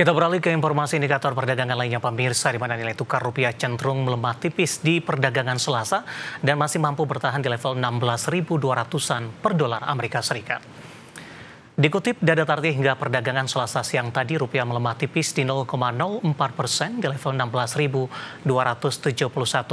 Kita beralih ke informasi indikator perdagangan lainnya pemirsa, di mana nilai tukar rupiah cenderung melemah tipis di perdagangan Selasa dan masih mampu bertahan di level 16.200-an per dolar Amerika Serikat. Dikutip data target hingga perdagangan Selasa siang tadi, rupiah melemah tipis di 0,04% di level 16.271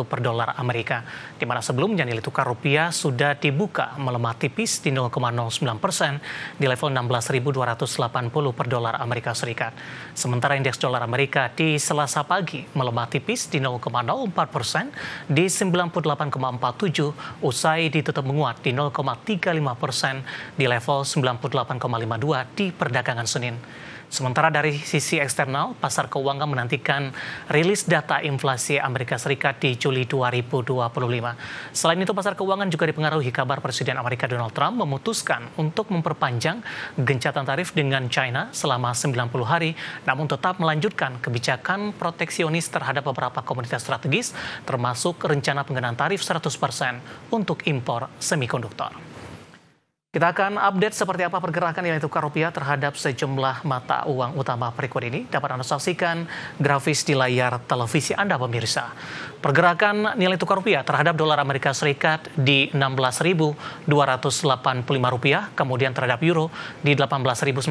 per dolar Amerika. Di mana sebelumnya nilai tukar rupiah sudah dibuka melemah tipis di 0,09% di level 16.280 per dolar Amerika Serikat. Sementara indeks dolar Amerika di Selasa pagi melemah tipis di 0,04% di 98,47 usai ditutup menguat di 0,35% di level 98,52 di perdagangan Senin. Sementara dari sisi eksternal, pasar keuangan menantikan rilis data inflasi Amerika Serikat di Juli 2025. Selain itu, pasar keuangan juga dipengaruhi kabar Presiden Amerika Donald Trump memutuskan untuk memperpanjang gencatan tarif dengan China selama 90 hari, namun tetap melanjutkan kebijakan proteksionis terhadap beberapa komoditas strategis, termasuk rencana pengenaan tarif 100% untuk impor semikonduktor. Kita akan update seperti apa pergerakan nilai tukar rupiah terhadap sejumlah mata uang utama berikut ini. Dapat Anda saksikan grafis di layar televisi Anda pemirsa. Pergerakan nilai tukar rupiah terhadap dolar Amerika Serikat di 16.285 rupiah, kemudian terhadap euro di 18.930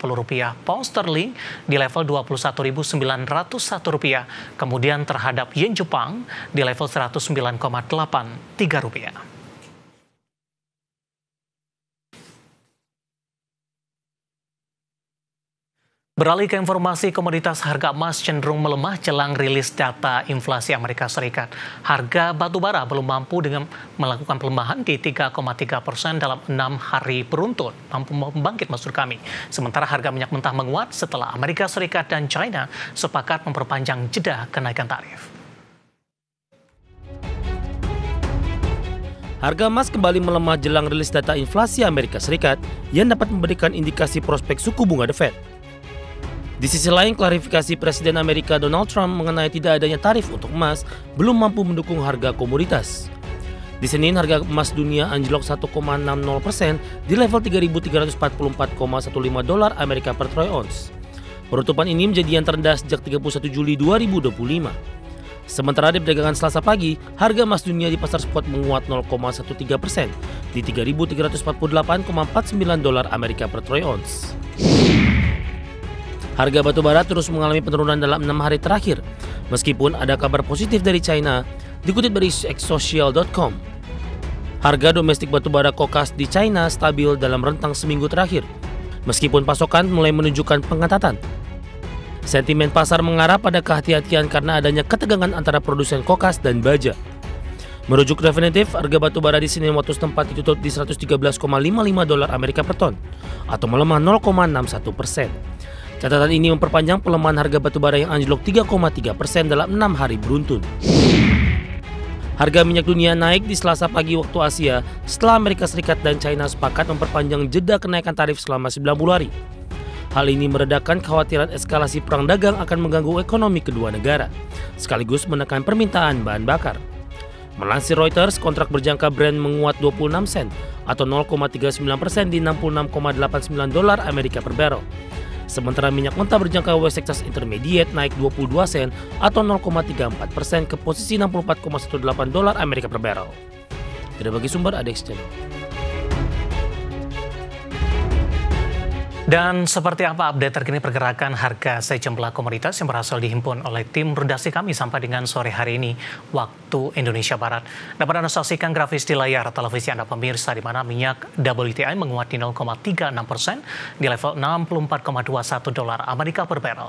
rupiah, pound sterling di level 21.901 rupiah, kemudian terhadap yen Jepang di level 109,83 rupiah. Beralih ke informasi komoditas, harga emas cenderung melemah jelang rilis data inflasi Amerika Serikat. Harga batu bara belum mampu dengan melakukan pelemahan di 3,3% dalam 6 hari beruntun, mampu membangkit maksud kami. Sementara harga minyak mentah menguat setelah Amerika Serikat dan China sepakat memperpanjang jeda kenaikan tarif. Harga emas kembali melemah jelang rilis data inflasi Amerika Serikat yang dapat memberikan indikasi prospek suku bunga The Fed. Di sisi lain, klarifikasi Presiden Amerika Donald Trump mengenai tidak adanya tarif untuk emas belum mampu mendukung harga komoditas. Di Senin, harga emas dunia anjlok 1,60% di level 3.344,15 dolar Amerika per troy ounce. Penutupan ini menjadi yang terendah sejak 31 Juli 2025. Sementara di perdagangan Selasa pagi, harga emas dunia di pasar spot menguat 0,13% di 3.348,49 dolar Amerika per troy ounce. Harga batu bara terus mengalami penurunan dalam 6 hari terakhir, meskipun ada kabar positif dari China, dikutip dari Exocial.com. Harga domestik batu bara kokas di China stabil dalam rentang seminggu terakhir, meskipun pasokan mulai menunjukkan pengetatan. Sentimen pasar mengarah pada kehati-hatian karena adanya ketegangan antara produsen kokas dan baja. Merujuk Refinitiv, harga batu bara di Senin waktu setempat ditutup di 113,55 dolar Amerika per ton, atau melemah 0,61%. Catatan ini memperpanjang pelemahan harga batu bara yang anjlok 3,3% dalam 6 hari beruntun. Harga minyak dunia naik di Selasa pagi waktu Asia setelah Amerika Serikat dan China sepakat memperpanjang jeda kenaikan tarif selama 90 hari. Hal ini meredakan kekhawatiran eskalasi perang dagang akan mengganggu ekonomi kedua negara, sekaligus menekan permintaan bahan bakar. Melansir Reuters, kontrak berjangka Brent menguat 26 sen atau 0,39% di 66,89 dolar Amerika per barrel. Sementara minyak mentah berjangka West Texas Intermediate naik 22 sen atau 0,34% ke posisi 64,18 dolar Amerika per barrel. Tidak bagi sumber ADX Channel. Dan seperti apa update terkini pergerakan harga sejumlah komoditas yang berhasil dihimpun oleh tim redaksi kami sampai dengan sore hari ini waktu Indonesia Barat. Dapat Anda saksikan grafis di layar televisi Anda pemirsa, di mana minyak WTI menguat di 0,36% di level 64,21 dolar Amerika per barrel.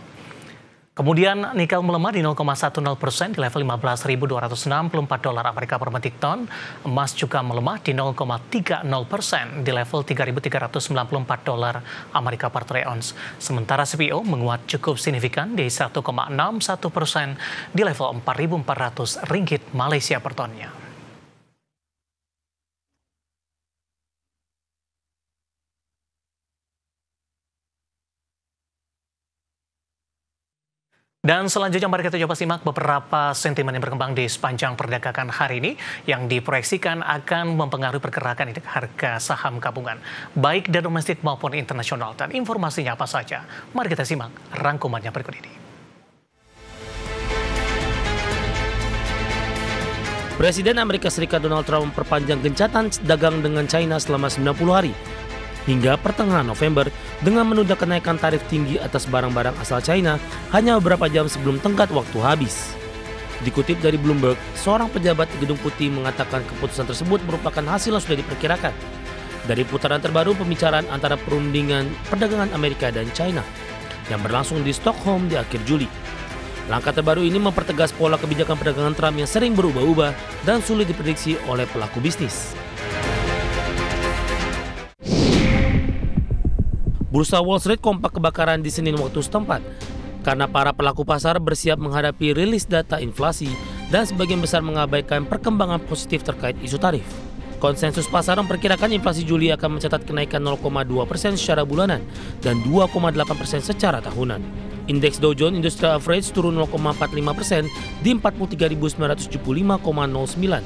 Kemudian nikel melemah di 0,10% di level 15.264 dolar Amerika per metrik ton. Emas juga melemah di 0,30% di level 3.394 dolar Amerika per troy ounce. Sementara CPO menguat cukup signifikan di 1,61% di level 4.400 ringgit Malaysia per tonnya. Dan selanjutnya mari kita coba simak beberapa sentimen yang berkembang di sepanjang perdagangan hari ini yang diproyeksikan akan mempengaruhi pergerakan harga saham gabungan, baik dari domestik maupun internasional. Dan informasinya apa saja? Mari kita simak rangkumannya berikut ini. Presiden Amerika Serikat Donald Trump memperpanjang gencatan dagang dengan China selama 90 hari hingga pertengahan November dengan menunda kenaikan tarif tinggi atas barang-barang asal China hanya beberapa jam sebelum tenggat waktu habis. Dikutip dari Bloomberg, seorang pejabat di Gedung Putih mengatakan keputusan tersebut merupakan hasil yang sudah diperkirakan dari putaran terbaru pembicaraan antara perundingan perdagangan Amerika dan China yang berlangsung di Stockholm di akhir Juli. Langkah terbaru ini mempertegas pola kebijakan perdagangan Trump yang sering berubah-ubah dan sulit diprediksi oleh pelaku bisnis. Bursa Wall Street kompak kebakaran di Senin waktu setempat karena para pelaku pasar bersiap menghadapi rilis data inflasi dan sebagian besar mengabaikan perkembangan positif terkait isu tarif. Konsensus pasar memperkirakan inflasi Juli akan mencatat kenaikan 0,2% secara bulanan dan 2,8% secara tahunan. Indeks Dow Jones Industrial Average turun 0,45% di 43.975,09.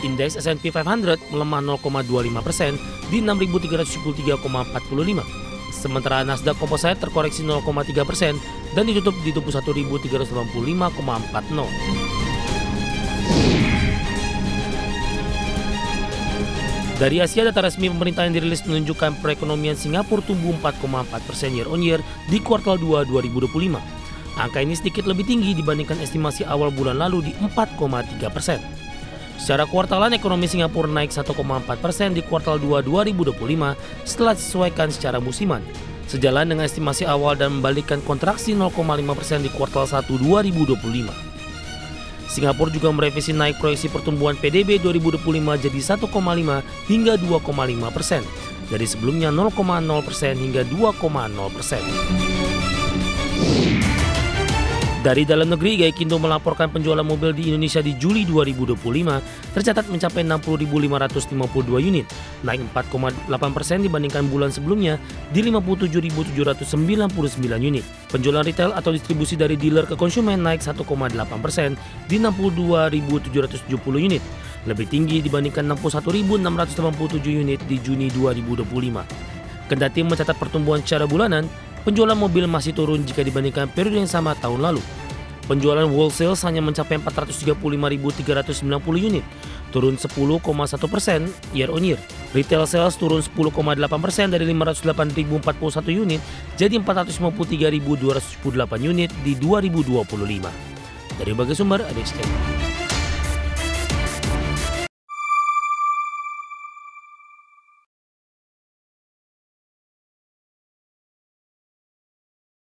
Indeks S&P 500 melemah 0,25% di 6.373,45. Sementara Nasdaq Composite terkoreksi 0,3% dan ditutup di 21.385,40. Dari Asia, data resmi pemerintah yang dirilis menunjukkan perekonomian Singapura tumbuh 4,4% year on year di kuartal 2 2025. Angka ini sedikit lebih tinggi dibandingkan estimasi awal bulan lalu di 4,3%. Secara kuartalan, ekonomi Singapura naik 1,4% di kuartal 2 2025 setelah disesuaikan secara musiman, sejalan dengan estimasi awal dan membalikkan kontraksi 0,5% di kuartal 1 2025. Singapura juga merevisi naik proyeksi pertumbuhan PDB 2025 jadi 1,5 hingga 2,5%, dari sebelumnya 0,0% hingga 2,0%. Dari dalam negeri, Gaikindo melaporkan penjualan mobil di Indonesia di Juli 2025 tercatat mencapai 60.552 unit, naik 4,8% dibandingkan bulan sebelumnya di 57.799 unit. Penjualan retail atau distribusi dari dealer ke konsumen naik 1,8% di 62.770 unit, lebih tinggi dibandingkan 61.687 unit di Juni 2025. Kendati mencatat pertumbuhan secara bulanan, penjualan mobil masih turun jika dibandingkan periode yang sama tahun lalu. Penjualan wholesale hanya mencapai 435.390 unit, turun 10,1% year on year. Retail sales turun 10,8% dari 508.041 unit jadi 453.278 unit di 2025. Dari berbagai sumber, ada